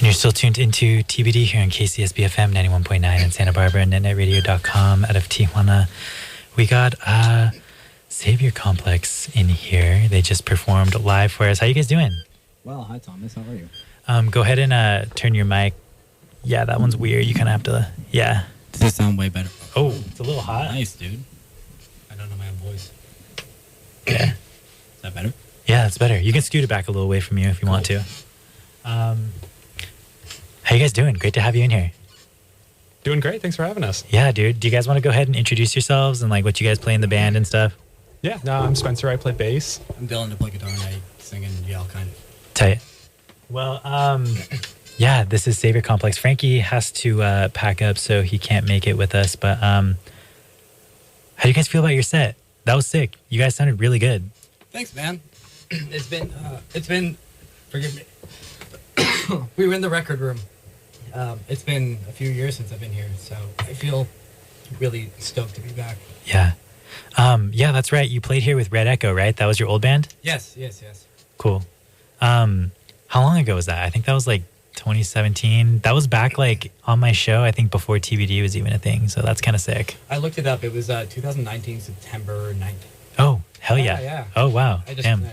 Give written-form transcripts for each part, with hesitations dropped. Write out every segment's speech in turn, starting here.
You're still tuned into TBD here on KCSB FM 91.9 in Santa Barbara and netnetradio.com out of Tijuana. We got Saviour Complex in here. They just performed live for us. How you guys doing? Well, hi Thomas. How are you? Go ahead and turn your mic. Yeah, that one's weird. You kind of have to, yeah. Does this sound way better? Oh, it's a little hot. Nice, dude. I don't know my own voice. Yeah. Is that better? Yeah, that's better. You can scoot it back a little away from you if you want to. How you guys doing? Great to have you in here. Doing great. Thanks for having us. Yeah, dude. Do you guys want to go ahead and introduce yourselves and like what you guys play in the band and stuff? Yeah. No, I'm Spencer. I play bass. I'm Dylan. I play guitar and I sing and yell kind of. Tight. Well, yeah, this is Saviour Complex. Frankie has to pack up, so he can't make it with us. But how do you guys feel about your set? That was sick. You guys sounded really good. Thanks, man. It's been. Forgive me. We were in the record room. It's been a few years since I've been here, so I feel really stoked to be back. Yeah. Yeah, that's right. You played here with Red Echo, right? That was your old band? Yes. Cool. How long ago was that? I think that was like 2017. That was back like on my show, I think before TBD was even a thing, so that's kind of sick. I looked it up. It was 2019, September 9th. Oh, hell yeah. Yeah. Oh, wow. Damn.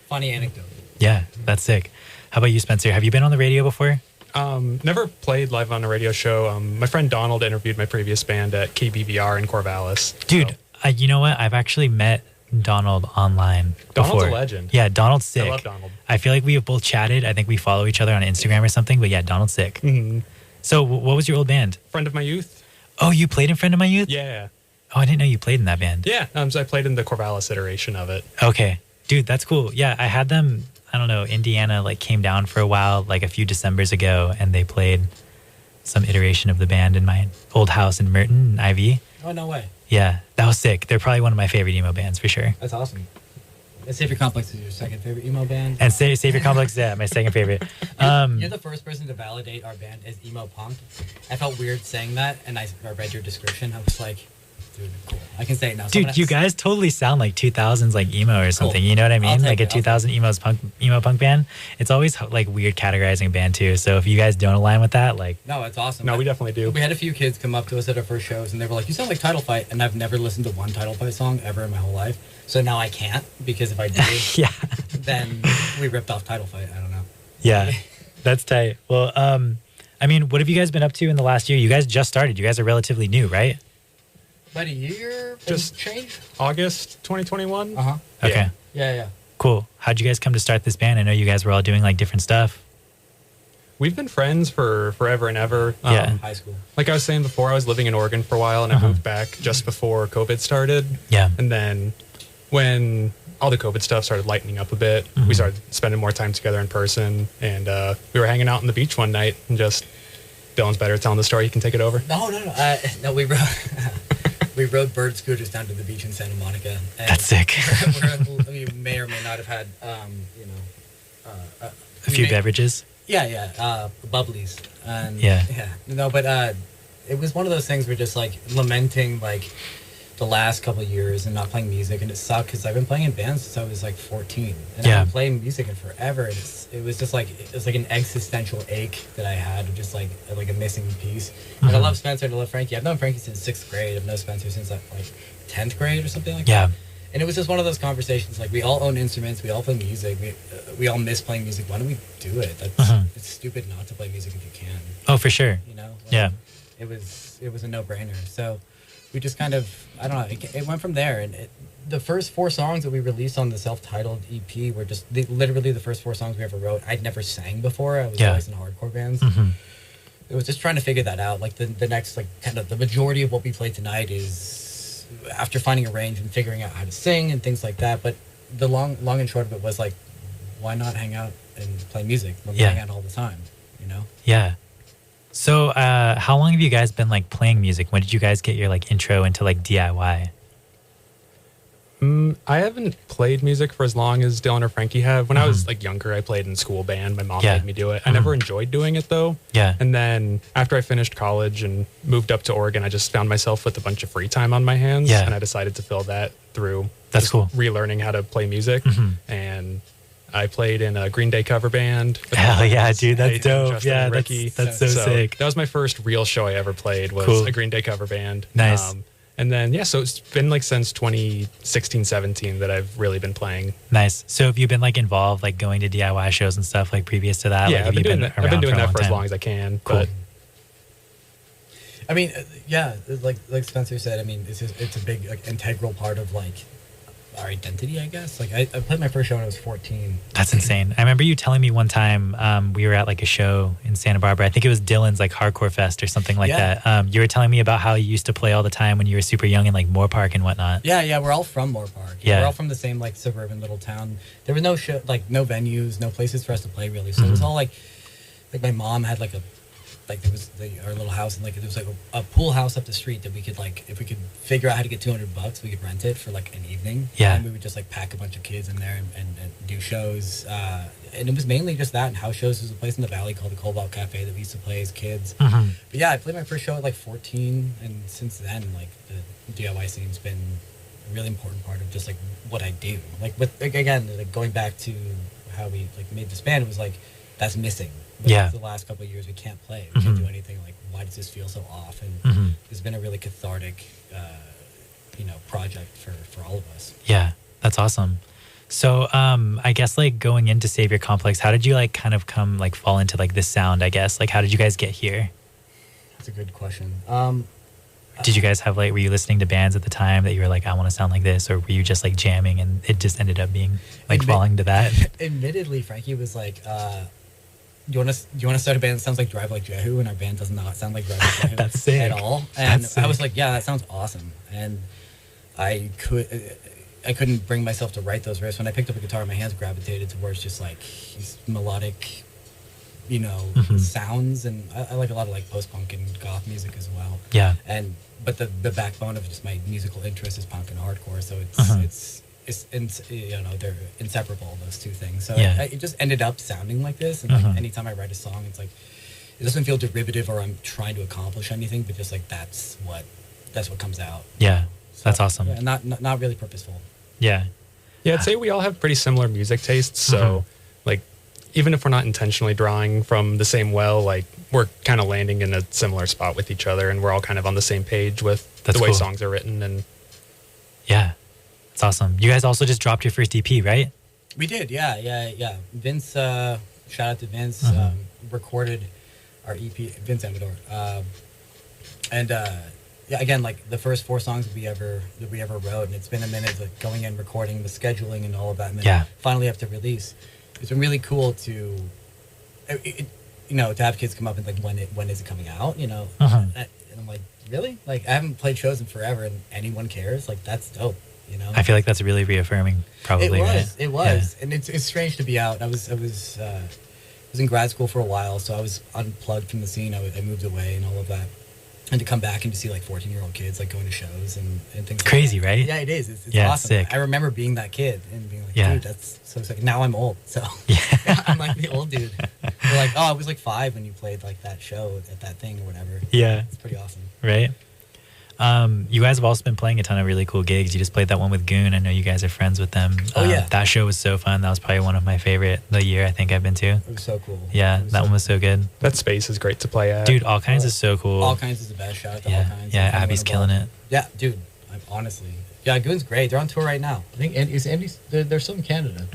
Funny anecdote. Yeah, that's sick. How about you, Spencer? Have you been on the radio before? Never played live on a radio show. My friend Donald interviewed my previous band at KBVR in Corvallis. Dude, so. You know what? I've actually met Donald online before. Donald's a legend. Yeah, Donald's sick. I love Donald. I feel like we have both chatted. I think we follow each other on Instagram or something. But yeah, Donald's sick. Mm-hmm. So what was your old band? Friend of My Youth. Oh, you played in Friend of My Youth? Yeah. Oh, I didn't know you played in that band. Yeah, so I played in the Corvallis iteration of it. Okay. Dude, that's cool. Yeah, I had them, I don't know, Indiana like came down for a while, like a few Decembers ago, and they played some iteration of the band in my old house in Merton, Ivy. Oh, no way. Yeah, that was sick. They're probably one of my favorite emo bands for sure. That's awesome. Saviour Complex is your second favorite emo band? And Saviour Complex, yeah, my second favorite. You're the first person to validate our band as emo punk. I felt weird saying that, and I read your description. I was like, dude, cool. I can say it now. Dude, you guys totally sound like 2000s like emo or something. Cool. You know what I mean? Like a 2000 emo punk band. It's always like weird categorizing a band too. So if you guys don't align with that, like... No, it's awesome. No, we definitely do. We had a few kids come up to us at our first shows and they were like, you sound like Title Fight. And I've never listened to one Title Fight song ever in my whole life. So now I can't, because if I do, yeah, then we ripped off Title Fight. I don't know. Yeah, that's tight. Well, I mean, what have you guys been up to in the last year? You guys just started. You guys are relatively new, right? About a year? Just change? August 2021. Uh-huh. Okay. Yeah. Cool. How'd you guys come to start this band? I know you guys were all doing like different stuff. We've been friends for forever and ever. Yeah. High school. Like I was saying before, I was living in Oregon for a while, and I moved back just before COVID started. Yeah. And then when all the COVID stuff started lightening up a bit, we started spending more time together in person, and we were hanging out on the beach one night, and just Dylan's better at telling the story. You can take it over. No. No, we rode bird scooters down to the beach in Santa Monica. And that's sick. We may or may not have had, a few beverages. Yeah, bubblies. And yeah. No, but it was one of those things where just like lamenting like the last couple of years and not playing music, and it sucked because I've been playing in bands since I was like 14, and I've been playing music in forever, and it was just like an existential ache that I had, just like a missing piece. And I love Spencer and I love Frankie. I've known Frankie since 6th grade. I've known Spencer since like 10th grade or something like that. And it was just one of those conversations, like we all own instruments, we all play music, we all miss playing music. Why don't we do it? It's stupid not to play music if you can. Oh, for sure. You know? Like, yeah. It was a no-brainer. So we just kind of, I don't know, it went from there. And the first 4 songs that we released on the self-titled EP were just literally the first 4 songs we ever wrote. I'd never sang before. I was always in hardcore bands. It was just trying to figure that out. Like the next, like kind of the majority of what we play tonight is after finding a range and figuring out how to sing and things like that. But the long and short of it was like, why not hang out and play music when we hang out all the time, you know? Yeah. So how long have you guys been like playing music? When did you guys get your like intro into like DIY? I haven't played music for as long as Dylan or Frankie have. When I was like younger, I played in school band. My mom made me do it. I never enjoyed doing it though. Yeah. And then after I finished college and moved up to Oregon, I just found myself with a bunch of free time on my hands. And I decided to fill that through That's cool. Relearning how to play music. And I played in a Green Day cover band. Hell yeah, dude, that's Nathan, dope. Justin, Yeah, and Ricky. that's so sick. That was my first real show I ever played, was Cool. a Green Day cover band. Nice. And then, yeah, so it's been like since 2016, 17 that I've really been playing. Nice. So have you been like involved, like going to DIY shows and stuff like previous to that? Yeah, like, have I've been doing that for a as long long as I can. Cool. But I mean, yeah, like Spencer said, I mean, it's a big like, integral part of like our identity, I guess. Like I played my first show when I was 14. That's insane. I remember you telling me one time we were at like a show in Santa Barbara. I think it was Dylan's like Hardcore Fest or something like that. You were telling me about how you used to play all the time when you were super young in like Moore Park and whatnot. Yeah, we're all from Moore Park. Yeah. We're all from the same like suburban little town. There were no show, like no venues, no places for us to play really. So it was all like my mom had like there was our little house, and like there was like a pool house up the street that we could like, if we could figure out how to get $200, we could rent it for like an evening. Yeah. And we would just like pack a bunch of kids in there and do shows. And it was mainly just that, and house shows. There's a place in the valley called the Cobalt Cafe that we used to play as kids. Mm-hmm. But yeah, I played my first show at like 14, and since then, like the DIY scene's been a really important part of just like what I do. Like with again, like going back to how we like made this band, it was like that's missing. But Yeah. the last couple of years we can't play, we can't do anything. Like, why does this feel so off? And it's been a really cathartic project for all of us. Yeah, that's awesome. So I guess like going into Saviour Complex, how did you like kind of come like fall into like this sound, I guess? Like how did you guys get here? That's a good question. Did you guys have like, were you listening to bands at the time that you were like, I want to sound like this? Or were you just like jamming and it just ended up being like falling to that? Admittedly, Frankie was like, you want to start a band that sounds like Drive Like Jehu? And our band does not sound like Drive Like Jehu That's sick. at all. And That's I was sick. like, yeah, that sounds awesome. And I couldn't bring myself to write those riffs. When I picked up a guitar, my hands gravitated towards just like these melodic, sounds. And I like a lot of like post-punk and goth music as well. Yeah. But the backbone of just my musical interest is punk and hardcore. So they're inseparable, those two things. So Yeah. it just ended up sounding like this. And like anytime I write a song, it's like it doesn't feel derivative or I'm trying to accomplish anything, but just like that's what comes out. Yeah. So, That's awesome. Yeah, not really purposeful. Yeah. yeah, I'd say we all have pretty similar music tastes. So like, even if we're not intentionally drawing from the same well, like we're kind of landing in a similar spot with each other, and we're all kind of on the same page with That's the way cool. songs are written. And Yeah. It's awesome. You guys also just dropped your first EP, right? We did, yeah. Vince, shout out to Vince, recorded our EP, Vince Amador. Yeah, again, like the first 4 songs that we ever wrote, and it's been a minute like going in, recording, the scheduling, and all of that, and then finally have to release. It's been really cool to, to have kids come up and like, when is it coming out? And I'm like, really? Like I haven't played shows in forever, and anyone cares? Like that's dope. I feel like that's really reaffirming, probably. It was, and it's strange to be out. I was in grad school for a while, so I was unplugged from the scene. I moved away and all of that. And to come back and to see like 14-year-old kids like going to shows and things Crazy, like that. right? Yeah, it is. It's Yeah, awesome. sick. I remember being that kid and being like, Yeah. dude, that's so sick. Now I'm old, so Yeah. I'm like the old dude. They're like, oh, I was like 5 when you played like that show at that thing or whatever. Yeah. It's pretty awesome. Right? You guys have also been playing a ton of really cool gigs. You just played that one with Goon. I know you guys are friends with them. Oh, yeah. That show was so fun. That was probably one of my favorite the year I think I've been to. It was so cool. Yeah, that one was so good. that space is great to play at. Dude, All Kinds is so cool. All Kinds is the best. Shout out to All Yeah, Kinds. yeah, If anyone Abby's killing involved. it. Yeah, dude. I'm honestly. Yeah, Goon's great. They're on tour right now. I think Andy's. They're still in Canada.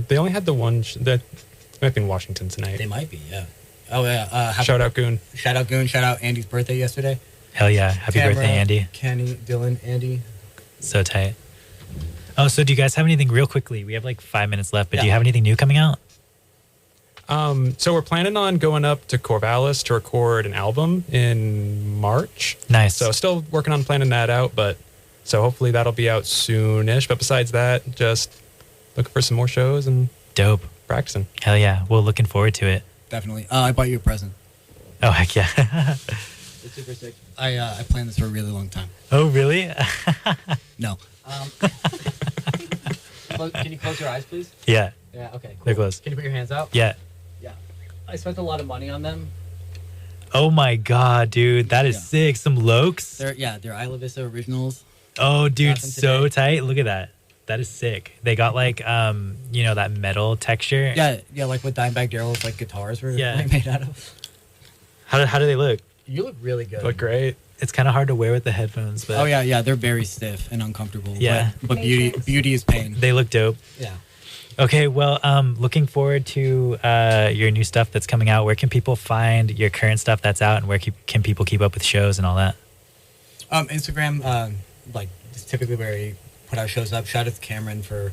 They only had the one that might be in Washington tonight. They might be. Yeah. Oh yeah. Shout out Goon. Shout out Goon. Shout out Andy's birthday yesterday. Hell yeah. Happy birthday, Andy. Kenny, Dylan, Andy. So tight. Oh, so do you guys have anything real quickly? We have like 5 minutes left, but do you Yeah. have anything new coming out? So we're planning on going up to Corvallis to record an album in March. Nice. So still working on planning that out, but so hopefully that'll be out soonish. But besides that, just looking for some more shows and Dope. practicing. Hell yeah. Well, looking forward to it. Definitely. I bought you a present. Oh, heck yeah. It's super sick. I planned this for a really long time. Oh, really? No. Can you close your eyes, please? Yeah. Yeah. Okay. Cool. They're closed. Can you put your hands out? Yeah. Yeah. I spent a lot of money on them. Oh my God, dude. That is Yeah. sick. Some Lokes. They're Isla Vista originals. Oh, dude. Got them So today. tight. Look at that. That is sick. They got like that metal texture. Yeah, like what Dimebag Darrell's like guitars were like, made out of. How do they look? You look really good. Look great. It's kind of hard to wear with the headphones, but yeah, they're very stiff and uncomfortable. Yeah, but beauty is pain. They look dope. Yeah. Okay, well, looking forward to your new stuff that's coming out. Where can people find your current stuff that's out, and where can people keep up with shows and all that? Instagram, like is typically where we put our shows up. Shout out to Cameron for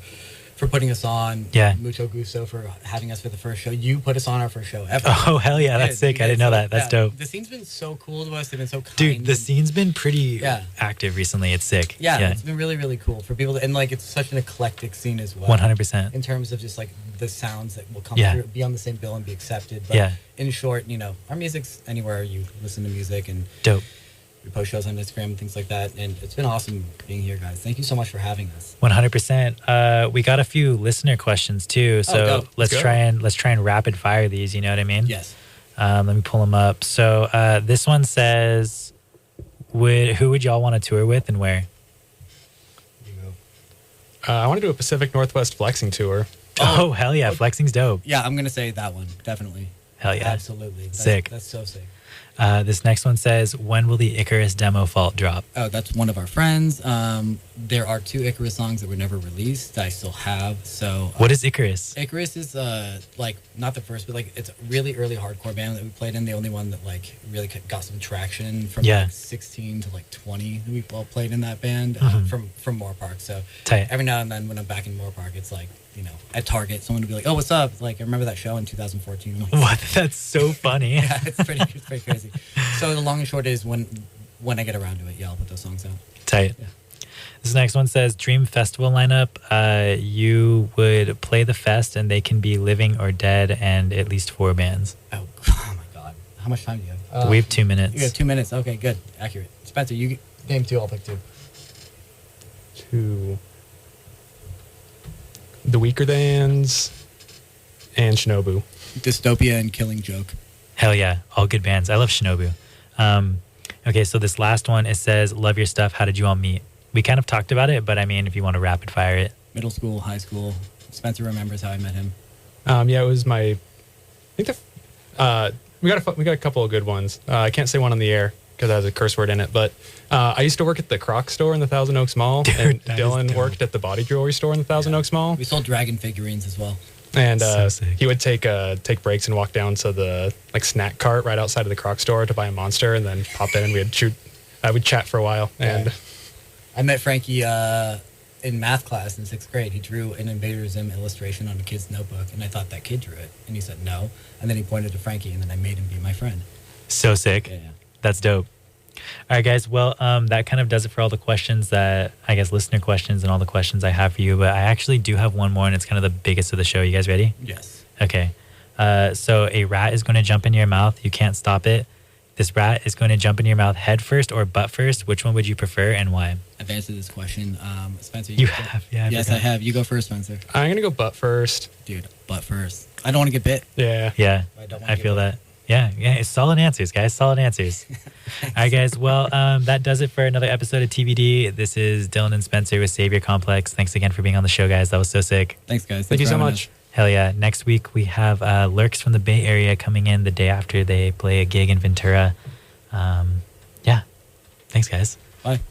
putting us on. Yeah. Mucho gusto for having us for the first show. You put us on our first show ever. Oh, hell yeah. That's sick. I didn't know that. That's dope. The scene's been so cool to us. They've been so kind. Dude, the scene's been pretty active recently. It's sick. Yeah, it's been really, really cool for people. And like, it's such an eclectic scene as well. 100%. In terms of just like the sounds that will come through, be on the same bill and be accepted. But in short, our music's anywhere you listen to music, and dope. We post shows on Instagram and things like that, and it's been awesome being here, guys. Thank you so much for having us. 100%. We got a few listener questions too, so let's try and rapid fire these. You know what I mean? Yes. Let me pull them up. So this one says, who would y'all want to tour with and where? You go. I want to do a Pacific Northwest flexing tour. Oh hell yeah, flexing's dope. Yeah, I'm gonna say that one definitely. Hell yeah, absolutely. Sick. That's so sick. This next one says, when will the Icarus demo fault drop? Oh, that's one of our friends. There are 2 Icarus songs that were never released that I still have. So what is Icarus? Icarus is like not the first, but like it's a really early hardcore band that we played in. The only one that like really got some traction from like 16 to like 20. We all played in that band from Moore Park. So every now and then when I'm back in Moore Park, it's like, at Target, someone would be like, "Oh, what's up?" Like, I remember that show in 2014. Like, what? That's so funny. Yeah, it's pretty crazy. So the long and short is when I get around to it, I'll put those songs out. Tight. Yeah. This next one says, dream festival lineup. You would play the fest, and they can be living or dead, and at least 4 bands. Oh my God! How much time do you have? We have 2 minutes. You have 2 minutes. Okay, good, accurate. Spencer, you name 2. I'll pick 2. 2. The Weaker Thans and Shinobu. Dystopia and Killing Joke. Hell yeah, all good bands. I love Shinobu. Okay, so this last one, it says, love your stuff. How did you all meet? We kind of talked about it, but I mean, if you want to rapid fire it. Middle school, high school. Spencer remembers how I met him. Yeah, it was my. I think we got a couple of good ones. I can't say one on the air because it has a curse word in it, but I used to work at the Croc store in the Thousand Oaks Mall, and Dylan worked at the body jewelry store in the Thousand Oaks Mall. We sold dragon figurines as well. And he would take breaks and walk down to the snack cart right outside of the Croc store to buy a Monster, and then pop in and we'd chat for a while. And I met Frankie in math class in 6th grade. He drew an Invader Zim illustration on a kid's notebook, and I thought that kid drew it, and he said no, and then he pointed to Frankie, and then I made him be my friend. So sick. Yeah. That's dope. All right, guys. Well, that kind of does it for all the questions that, I guess, listener questions and all the questions I have for you. But I actually do have one more, and it's kind of the biggest of the show. You guys ready? Yes. Okay. So a rat is going to jump in your mouth. You can't stop it. This rat is going to jump in your mouth head first or butt first. Which one would you prefer and why? I've answered this question. Spencer, you have? Yeah. Yes, I have. You go first, Spencer. I'm going to go butt first. Dude, butt first. I don't want to get bit. Yeah. Yeah. I feel that. Yeah, it's solid answers, guys. Solid answers. All right, guys. Well, that does it for another episode of TBD. This is Dylan and Spencer with Saviour Complex. Thanks again for being on the show, guys. That was so sick. Thanks, guys. Thank you so much. Hell yeah. Next week, we have Lurks from the Bay Area coming in the day after they play a gig in Ventura. Yeah. Thanks, guys. Bye.